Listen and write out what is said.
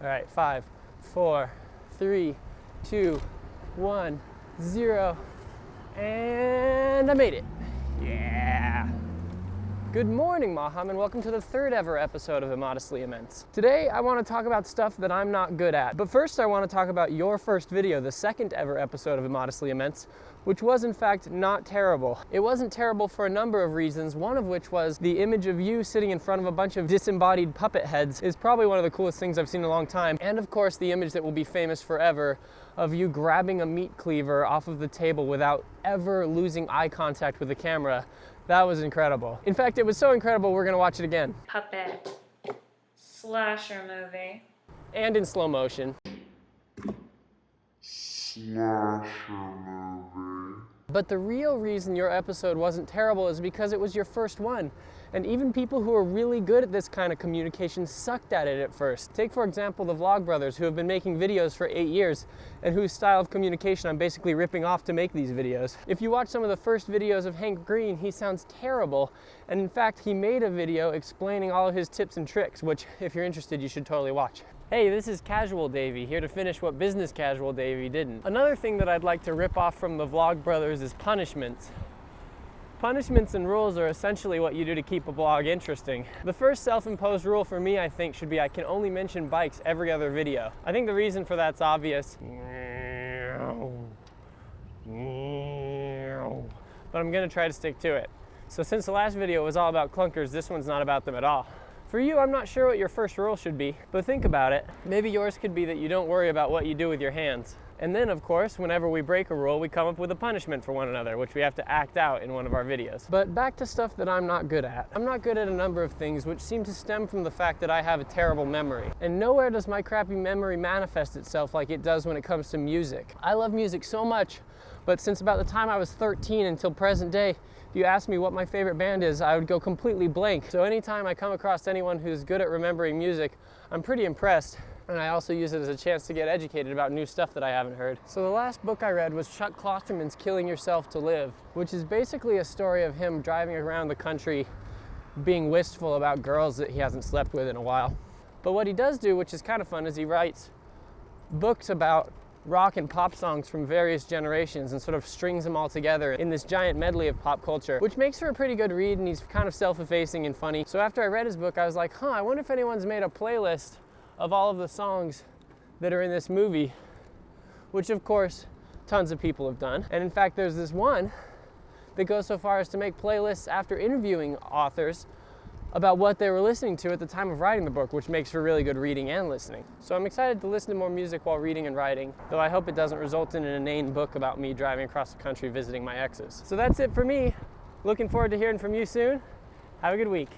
All right, 5, 4, 3, 2, 1, 0, and I made it. Yeah. Good morning, Maham, and welcome to the third ever episode of Immodestly Immense. Today, I want to talk about stuff that I'm not good at. But first, I want to talk about your first video, the second ever episode of Immodestly Immense, which was in fact not terrible. It wasn't terrible for a number of reasons, one of which was the image of you sitting in front of a bunch of disembodied puppet heads is probably one of the coolest things I've seen in a long time. And of course, the image that will be famous forever of you grabbing a meat cleaver off of the table without ever losing eye contact with the camera. That was incredible. In fact, it was so incredible, we're gonna watch it again. Puppet slasher movie. And in slow motion. But the real reason your episode wasn't terrible is because it was your first one. And even people who are really good at this kind of communication sucked at it at first. Take, for example, the Vlogbrothers, who have been making videos for 8 years and whose style of communication I'm basically ripping off to make these videos. If you watch some of the first videos of Hank Green, he sounds terrible. And in fact, he made a video explaining all of his tips and tricks, which, if you're interested, you should totally watch. Hey, this is Casual Davey, here to finish what Business Casual Davey didn't. Another thing that I'd like to rip off from the Vlogbrothers is punishments. Punishments and rules are essentially what you do to keep a vlog interesting. The first self-imposed rule for me, I think, should be I can only mention bikes every other video. I think the reason for that's obvious. But I'm gonna try to stick to it. So since the last video was all about clunkers, this one's not about them at all. For you, I'm not sure what your first rule should be, but think about it. Maybe yours could be that you don't worry about what you do with your hands. And then, of course, whenever we break a rule, we come up with a punishment for one another, which we have to act out in one of our videos. But back to stuff that I'm not good at. I'm not good at a number of things which seem to stem from the fact that I have a terrible memory. And nowhere does my crappy memory manifest itself like it does when it comes to music. I love music so much, but since about the time I was 13 until present day, if you ask me what my favorite band is, I would go completely blank. So anytime I come across anyone who's good at remembering music, I'm pretty impressed. And I also use it as a chance to get educated about new stuff that I haven't heard. So the last book I read was Chuck Klosterman's Killing Yourself to Live, which is basically a story of him driving around the country being wistful about girls that he hasn't slept with in a while. But what he does do, which is kind of fun, is he writes books about rock and pop songs from various generations and sort of strings them all together in this giant medley of pop culture, which makes for a pretty good read, and he's kind of self-effacing and funny. So after I read his book, I was like, I wonder if anyone's made a playlist of all of the songs that are in this movie, which of course tons of people have done. And in fact, there's this one that goes so far as to make playlists after interviewing authors about what they were listening to at the time of writing the book, which makes for really good reading and listening. So I'm excited to listen to more music while reading and writing, though I hope it doesn't result in an inane book about me driving across the country visiting my exes. So that's it for me. Looking forward to hearing from you soon. Have a good week.